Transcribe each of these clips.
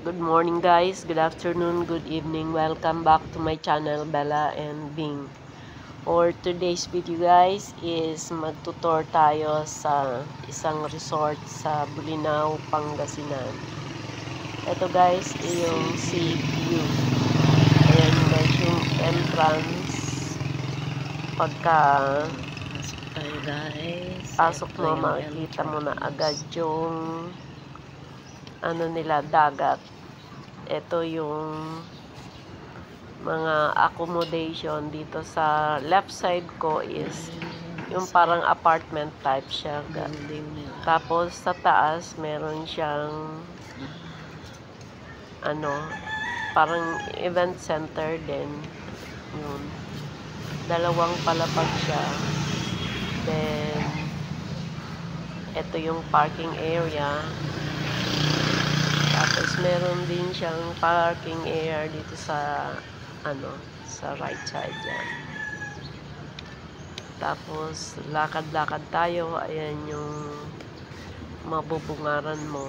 Good morning guys, good afternoon, good evening. Welcome back to my channel, Bella and Bing. For today's video guys is magtutor tayo sa isang resort sa Bolinao, Pangasinan. Ito guys, yung sea view. Ayan guys yung entrance. Pagka Pasok tayo guys. pasok Ito mo, yung makikita mo na entrance. agad yung dagat. Ito yung mga accommodation dito sa left side ko is yung parang apartment type siya. Building nila. Tapos sa taas meron siyang parang event center din. Yun. Dalawang palapag siya. Then ito yung parking area. Tapos meron din siyang parking area dito sa sa right side yan. Tapos lakad-lakad tayo. Ayan yung mabubungaran mo.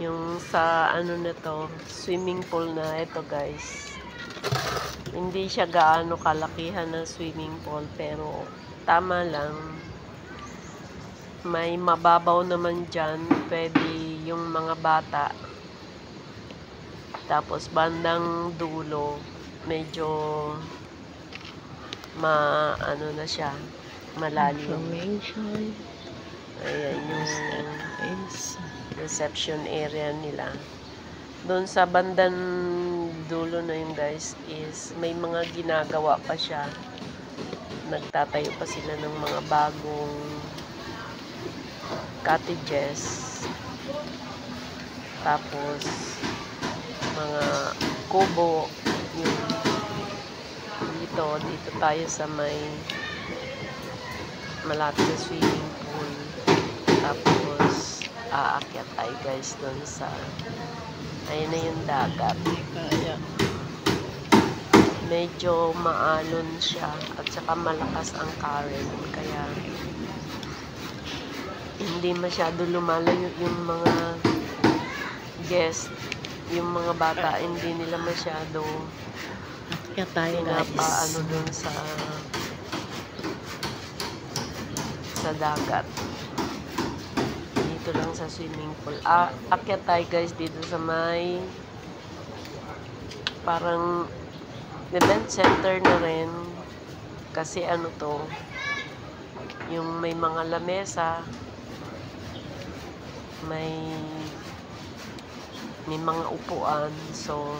Yung sa nito, swimming pool na ito guys. Hindi siya gaano kalakihan ng swimming pool pero tama lang. May mababaw naman dyan, pwede yung mga bata. Tapos bandang dulo, medyo na siya, malalim. Information. Ayan yung Is reception area nila. Doon sa bandang dulo na yun guys is may mga ginagawa pa siya. Nagtatayo pa sila ng mga bagong cottages, tapos mga kubo. Yung dito tayo sa may malapit na swimming pool. Tapos aakyat tayo guys doon sa ayun na yung dagat. kaya. Medyo maalon siya at saka malakas ang current kaya hindi masyado lumalayo yung mga guest, yung mga bata hindi nila masyado Kaya tayo guys. dun sa dagat. Dito lang sa swimming pool. Akyat tayo guys dito sa may parang event center na rin kasi yung may mga lamesa, may mga upuan, so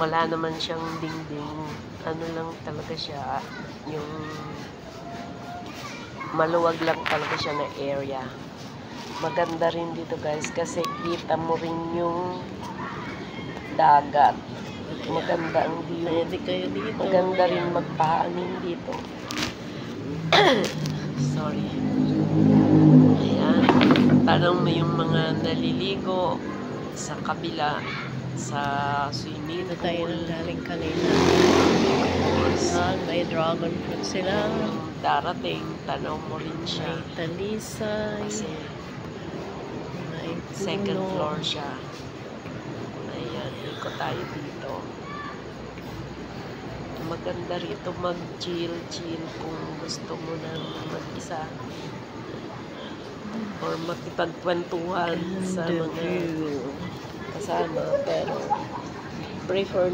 wala naman siyang dingding. Lang talaga siya, yung maluwag lang talaga siya na area. Maganda rin dito guys kasi kita mo rin yung dagat. Maganda ang view. Pwede kayo dito. Maganda rin magpaanin dito. Sorry. Ayan. Tanong mo yung mga naliligo sa kabila sa swimming Dito tayo pool. nang galing kanina. May dragon fruit sila. Darating, tanaw mo rin siya. May talisay. Kasi May puno. second floor siya. Ayan, ikot tayo dito. Maganda rito mag-chill kung gusto mo na mag-isa. Or makipagkwentuhan sa The mga view. kasama. Pero prefer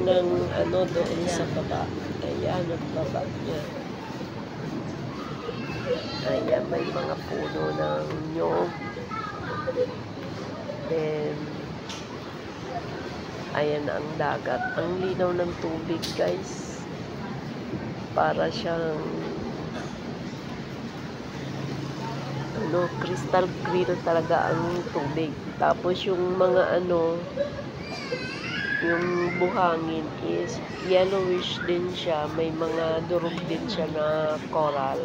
ng doon sa baba. Kaya nagbaba niya. Ayan, may mga puno ng nyog. Then ayan ang dagat. Ang linaw ng tubig guys. Para siyang crystal clear talaga ang tubig. Tapos yung mga yung buhangin is yellowish din siya. May mga durog din siya na coral.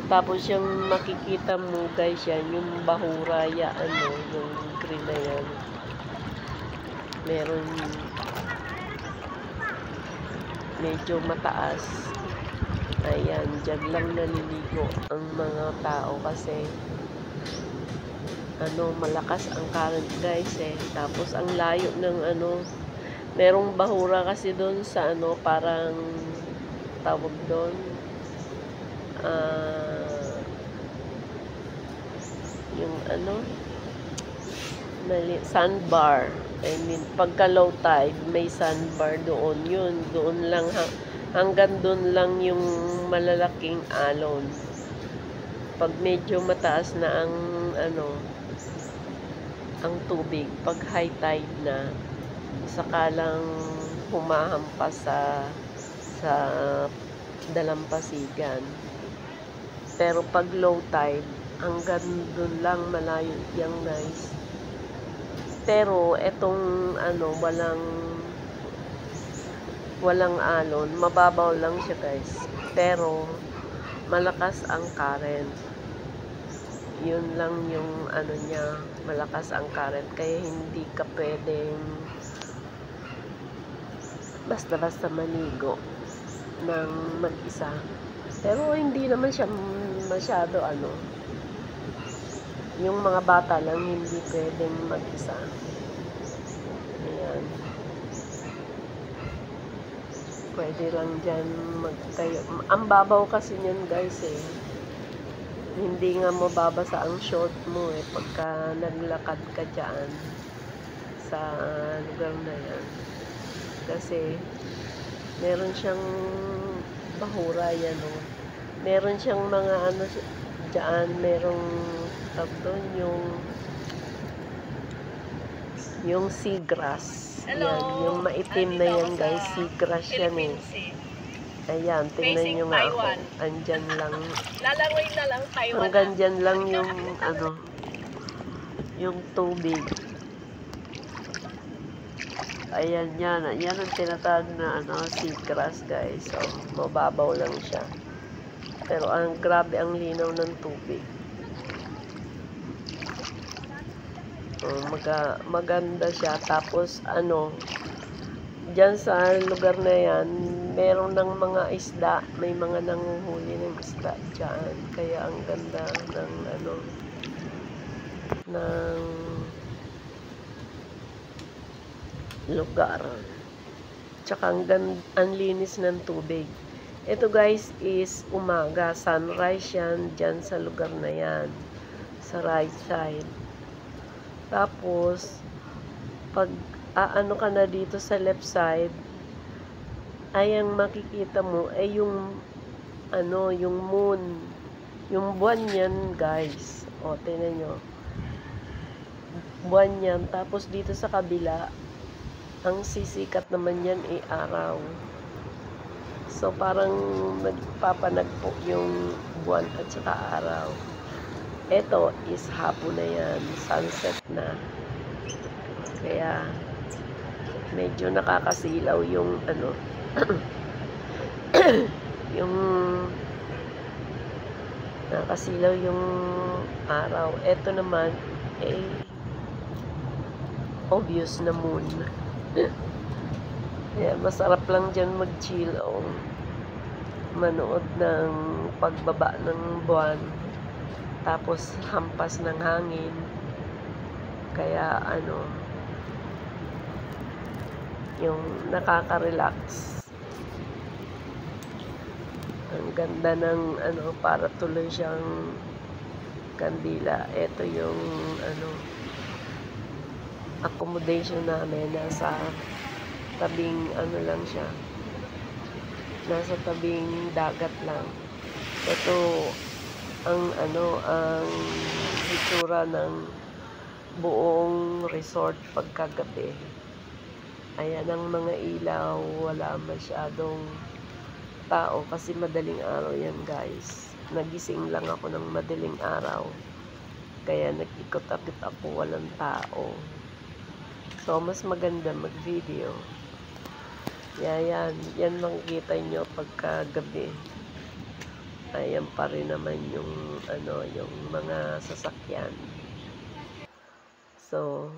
Tapos yung makikita mo guys yan, yung bahura yung green na yan. Meron medyo mataas. Ayan, dyan lang naliligo ang mga tao kasi malakas ang current guys eh. Tapos ang layo ng merong bahura kasi doon sa parang tawag doon, yung sandbar. I mean, pagka low tide, may sandbar doon. Yun, doon lang, hanggang doon lang yung malalaking alon. Pag medyo mataas na ang tubig, pag high tide na, saka lang humahampas sa dalampasigan. Pero pag low tide, hanggang doon lang malayo yan guys. Pero etong walang alon, mababaw lang siya guys. Pero malakas ang current. Yun lang yung niya, malakas ang current. Kaya hindi ka pwedeng basta-basta maligo ng mag-isa. Pero hindi naman siya masyado yung mga bata lang hindi pwedeng mag-isa. Ayan. Pwede lang dyan magtayo. Ang babaw kasi niyan guys eh. Hindi nga mababasa ang short mo eh pagka naglakad ka dyan sa lugar na yan. Kasi meron siyang bahura yan oh. Meron siyang mga dyan, merong doon yung seagrass. Yan, yung maitim na yan guys, seagrass yan eh. Ayan, tingnan nyo nga ako. Andyan lang. Lalangoy na lang Taiwan. Hanggang dyan lang yung yung tubig. Ayan yan. Yan ang tinatawag na seagrass guys. So, mababaw lang siya. Pero grabe ang linaw ng tubig. Maganda siya. Tapos dyan sa lugar na yan, meron ng mga isda. May mga nanguhuli ng isda dyan. Kaya ang ganda ng ng lugar. Tsaka ang linis ng tubig. Ito guys is umaga. Sunrise yan dyan sa lugar na yan. Sa right side. Tapos, pag ka na dito sa left side, ay ang makikita mo ay yung moon. Yung buwan yan guys. O, tingnan nyo. Buwan yan. Tapos dito sa kabila, ang sisikat naman yan ay araw. So, parang nagpapanagpo yung buwan at saka araw. Ito is hapon na yan. Sunset na. Kaya, medyo nakakasilaw yung yung nakasilaw yung araw. Ito naman ay obvious na moon. Kaya masarap lang dyan mag-chill o manood ng pagbaba ng buwan. Tapos hampas ng hangin. Kaya yung nakaka-relax. Ang ganda ng para tuloy siyang kandila. Ito yung accommodation namin. Nasa tabing lang siya. Nasa tabing dagat lang. Ito ang itsura ng buong resort pagkagabi. Ayan ang mga ilaw, wala masyadong tao kasi madaling araw yan guys. Nagising lang ako ng madaling araw. Kaya nag-ikot-akit ako, walang tao. So, mas maganda mag-video. Yan makikita nyo pagkagabi. Ayan pa rin naman yung yung mga sasakyan. So,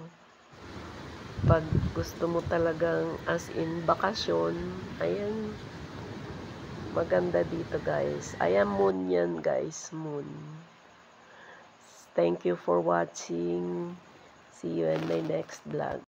pag gusto mo talagang as in bakasyon, ayan, Maganda dito guys. Ayan, moon yan guys. Moon. Thank you for watching. See you in my next vlog.